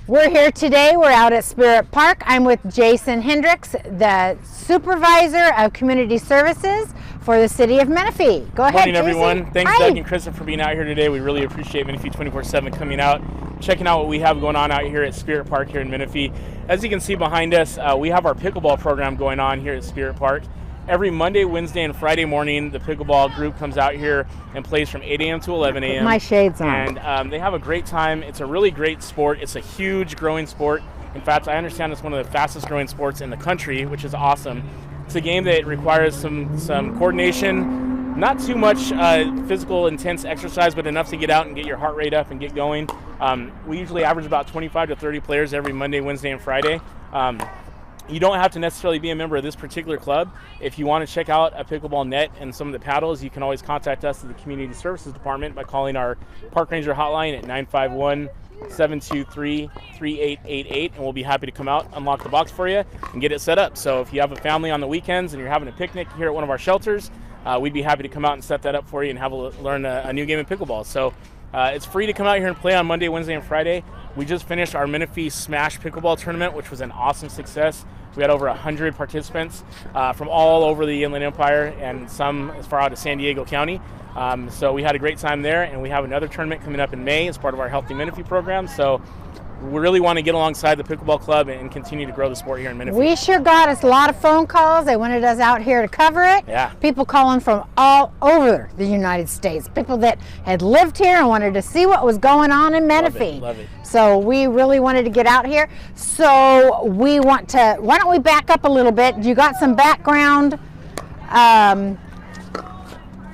We're here today. We're out at Spirit Park. I'm with Jason Hendricks, the Supervisor of Community Services for the City of Menifee. Go ahead, Morning, everyone. Jason. Thanks, Hi. Doug and Kristen, for being out here today. We really appreciate Menifee 24/7 coming out, checking out what we have going on out here at Spirit Park here in Menifee. As you can see behind us, we have our pickleball program going on here at Spirit Park. Every Monday, Wednesday, and Friday morning, the pickleball group comes out here and plays from 8 a.m. to 11 a.m. Put my shades on. And they have a great time. It's a really great sport. It's a huge growing sport. In fact, I understand it's one of the fastest growing sports in the country, which is awesome. It's a game that requires some coordination, not too much physical intense exercise, but enough to get out and get your heart rate up and get going. We usually average about 25 to 30 players every Monday, Wednesday, and Friday. You don't have to necessarily be a member of this particular club. If you want to check out a pickleball net and some of the paddles, you can always contact us at the Community Services Department by calling our Park Ranger hotline at 951-723-3888, and we'll be happy to come out, unlock the box for you, and get it set up. So if you have a family on the weekends and you're having a picnic here at one of our shelters, we'd be happy to come out and set that up for you and learn a new game of pickleball. So it's free to come out here and play on Monday, Wednesday, and Friday. We just finished our Menifee Smash Pickleball Tournament, which was an awesome success. We had over 100 participants from all over the Inland Empire and some as far out as San Diego County. So we had a great time there, and we have another tournament coming up in May as part of our Healthy Menifee program. So we really want to get alongside the pickleball club and continue to grow the sport here in Menifee. We sure got us a lot of phone calls. They wanted us out here to cover it. Yeah. People calling from all over the United States. People that had lived here and wanted to see what was going on in Menifee. Love it. So we really wanted to get out here. So we want to, why don't we back up a little bit? You got some background.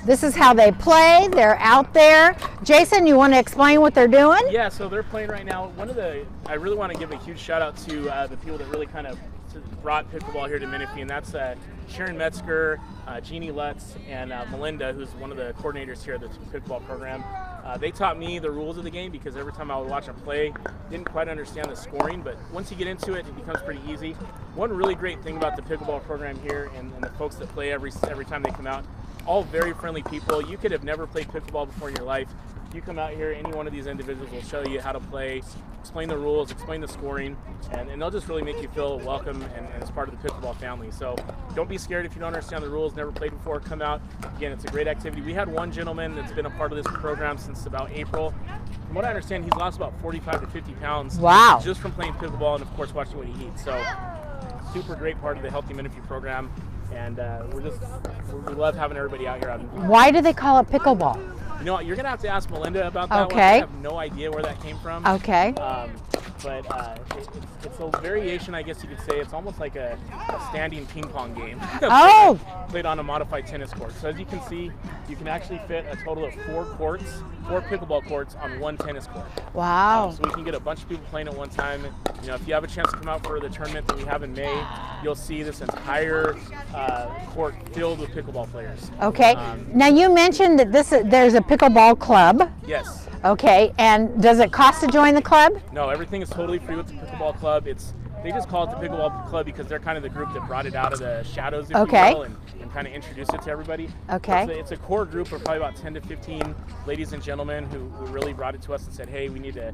This is how they play. They're out there. Jason, you want to explain what they're doing? Yeah, so they're playing right now. I really want to give a huge shout out to the people that really kind of brought pickleball here to Menifee, and that's Sharon Metzger, Jeannie Lutz, and Melinda, who's one of the coordinators here at the pickleball program. They taught me the rules of the game because every time I would watch them play, didn't quite understand the scoring, but once you get into it, it becomes pretty easy. One really great thing about the pickleball program here and the folks that play every time they come out, all very friendly people. You could have never played pickleball before in your life. You come out here, any one of these individuals will show you how to play, explain the rules, explain the scoring, and they'll just really make you feel welcome and as part of the pickleball family. So don't be scared if you don't understand the rules, never played before, come out. Again, it's a great activity. We had one gentleman that's been a part of this program since about April. From what I understand, he's lost about 45 to 50 pounds. Wow. Just from playing pickleball and, of course, watching what he eats. So super great part of the Healthy Menifee program. And we love having everybody out here. Why do they call it pickleball? You know what, you're going to have to ask Melinda about that one. Okay. I have no idea where that came from. Okay. But it's a variation, I guess you could say. It's almost like a standing ping pong game. Oh! Played on a modified tennis court. So as you can see, you can actually fit a total of 4 pickleball courts on one tennis court. Wow. So we can get a bunch of people playing at one time. You know, if you have a chance to come out for the tournament that we have in May, you'll see this entire court filled with pickleball players. Okay. Now you mentioned that there's a pickleball club. Yes. Okay, and does it cost to join the club? No, everything is totally free with the pickleball club. They just call it the pickleball club because they're kind of the group that brought it out of the shadows, if you will, and kind of introduced it to everybody. Okay. It's a core group of probably about 10 to 15 ladies and gentlemen who really brought it to us and said, hey, we need to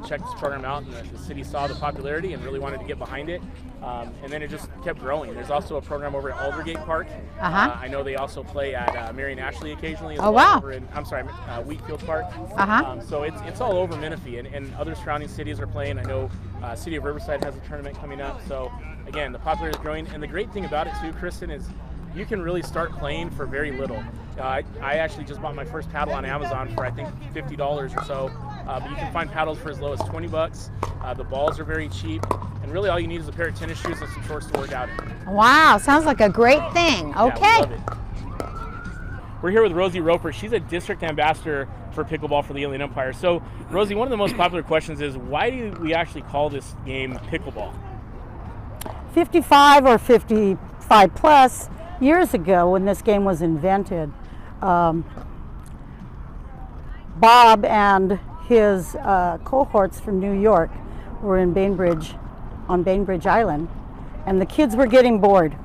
check this program out. And the city saw the popularity and really wanted to get behind it. And then it just kept growing. There's also a program over at Aldergate Park. I know they also play at Marion Ashley occasionally as well. Wow. Over in, Wheatfield Park. So it's all over Menifee, and other surrounding cities are playing. I know City of Riverside has a tournament coming up. So again, the popularity is growing. And the great thing about it too, Kristen, is you can really start playing for very little. I actually just bought my first paddle on Amazon for I think $50 or so. But you can find paddles for as low as $20. The balls are very cheap, and really all you need is a pair of tennis shoes and some shorts to work out in. Wow, sounds like a great thing. Okay. Yeah, we love it. We're here with Rosie Roper. She's a district ambassador for pickleball for the Inland Empire. So, Rosie, one of the most popular questions is, why do we actually call this game pickleball? 55 or 55 plus years ago, when this game was invented, Bob and his cohorts from New York were in on Bainbridge Island, and the kids were getting bored.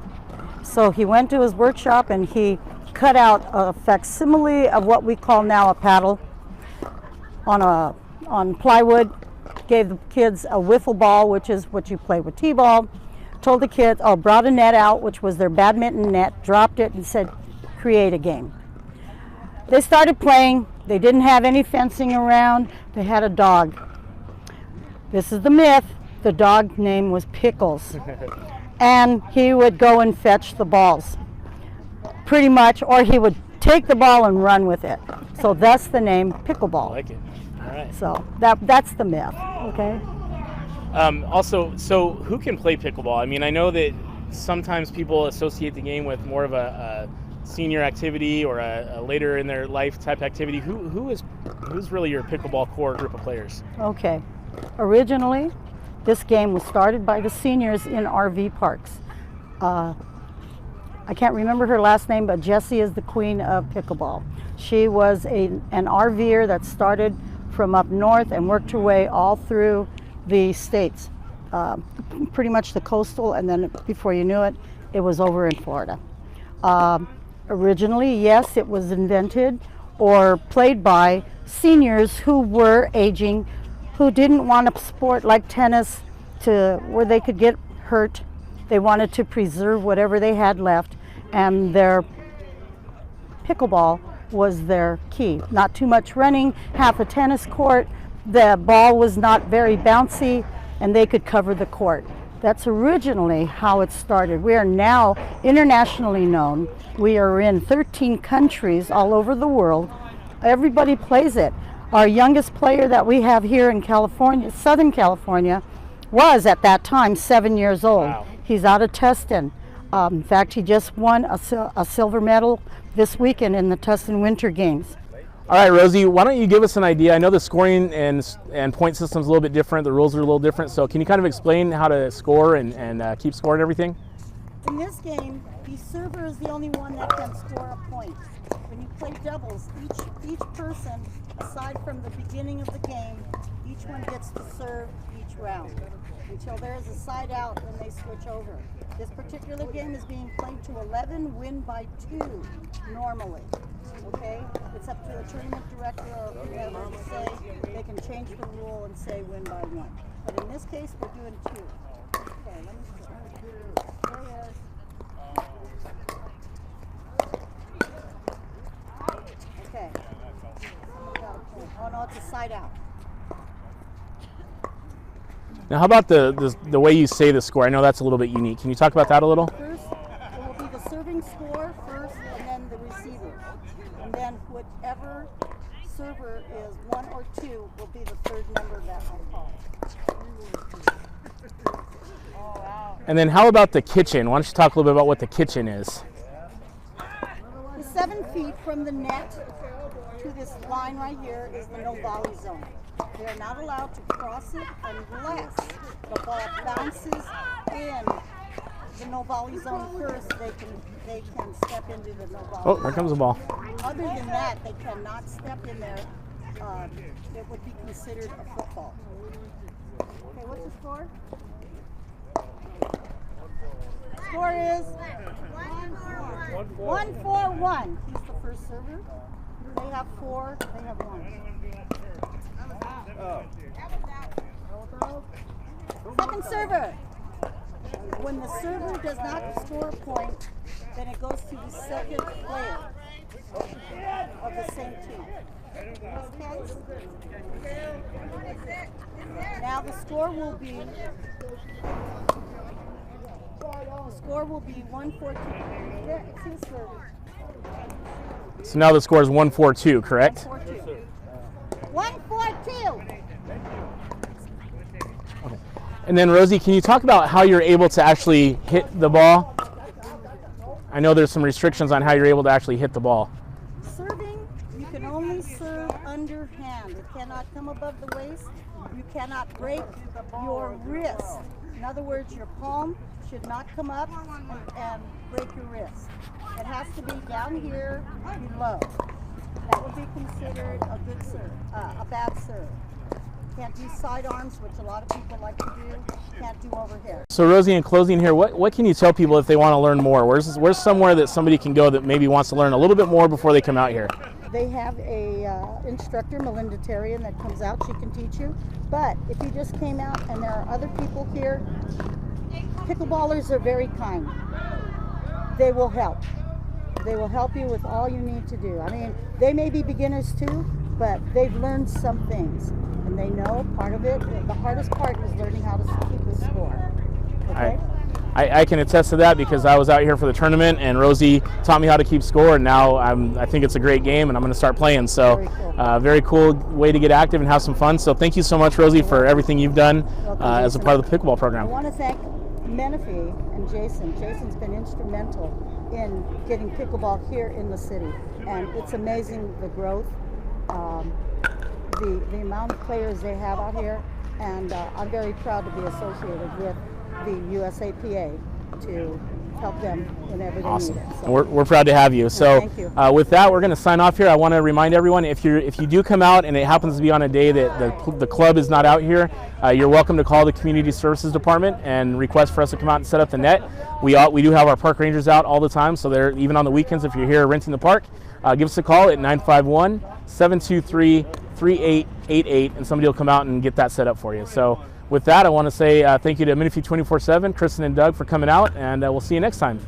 So he went to his workshop and he cut out a facsimile of what we call now a paddle on plywood, gave the kids a wiffle ball, which is what you play with t-ball. Told the kids, brought a net out, which was their badminton net, dropped it and said, create a game. They started playing. They didn't have any fencing around. They had a dog. This is the myth. The dog name was Pickles. And he would go and fetch the balls, pretty much, or he would take the ball and run with it. So that's the name pickleball. I like it. All right. So that's the myth, okay? Also, so who can play pickleball? I mean, I know that sometimes people associate the game with more of a senior activity or a later in their life type activity. Who's really your pickleball core group of players? Okay. Originally, this game was started by the seniors in RV parks. I can't remember her last name, but Jessie is the queen of pickleball. She was an RVer that started from up north and worked her way all through the states, pretty much the coastal, and then before you knew it, it was over in Florida. Originally, yes, it was invented or played by seniors who were aging, who didn't want a sport like tennis where they could get hurt. They wanted to preserve whatever they had left, and their pickleball was their key. Not too much running, half a tennis court, the ball was not very bouncy, and they could cover the court. That's originally how it started. We are now internationally known. We are in 13 countries all over the world. Everybody plays it. Our youngest player that we have here in California, Southern California, was at that time 7 years old. Wow. He's out of Tustin. In fact, he just won a silver medal this weekend in the Tustin Winter Games. All right, Rosie, why don't you give us an idea? I know the scoring and point system is a little bit different. The rules are a little different. So can you kind of explain how to score and keep score and everything? In this game, the server is the only one that can score a point. When you play doubles, each person, aside from the beginning of the game, each one gets to serve each round until there is a side out when they switch over. This particular game is being played to 11, win by 2 normally. Okay? It's up to the tournament director or whoever to say. They can change the rule and say win by 1. But in this case, we're doing 2. Okay, let me see. There it is. Okay. Oh no, it's a side out. Now, how about the way you say the score? I know that's a little bit unique. Can you talk about that a little? First, it will be the serving score first, and then the receiver. And then whichever server is 1 or 2 will be the third number that I'll call. And then how about the kitchen? Why don't you talk a little bit about what the kitchen is? The 7 feet from the net to this line right here is the no volley zone. They are not allowed to cross it unless the ball bounces in the no volley zone first. They can step into the no volley. Oh, here comes the ball. Other than that, they cannot step in there. It would be considered a football. Okay, what's the score? Score is 1-4-1. He's the first server. They have 4. They have 1. Second server. When the server does not score a point, then it goes to the second player of the same team. Okay? Now the score will be 1-4-2. Yeah, it's his server. So now the score is 1-4-2, correct? 1-4-2. Okay. And then Rosie, can you talk about how you're able to actually hit the ball? I know there's some restrictions on how you're able to actually hit the ball. Serving, you can only serve underhand. It cannot come above the waist. You cannot break your wrist. In other words, your palm should not come up and break your wrist. It has to be down here below. That would be considered a good serve, a bad serve. Can't do sidearms, which a lot of people like to do. Can't do over here. So Rosie, in closing here, what can you tell people if they want to learn more? Where's somewhere that somebody can go that maybe wants to learn a little bit more before they come out here? They have a instructor, Melinda Terrian, that comes out. She can teach you. But if you just came out and there are other people here, pickleballers are very kind. They will help. They will help you with all you need to do. I mean, they may be beginners too, but they've learned some things. And they know part of it, the hardest part is learning how to keep the score. Okay? I can attest to that because I was out here for the tournament and Rosie taught me how to keep score, and now I think it's a great game and I'm going to start playing. So very cool way to get active and have some fun. So thank you so much, Rosie, for everything you've done as a part of the pickleball program. I want to thank Menifee and Jason. Jason's been instrumental in getting pickleball here in the city, and it's amazing the growth, the amount of players they have out here, and I'm very proud to be associated with the USAPA to help them whenever they need it. So. We're proud to have you. So thank you. With that, we're going to sign off here. I want to remind everyone, if you do come out and it happens to be on a day that the club is not out here, you're welcome to call the Community Services Department and request for us to come out and set up the net. We do have our park rangers out all the time, so they're even on the weekends. If you're here renting the park, give us a call at 951-723-3888, and somebody will come out and get that set up for you. So with that, I want to say thank you to Menifee 24/7, Kristen and Doug, for coming out, and we'll see you next time.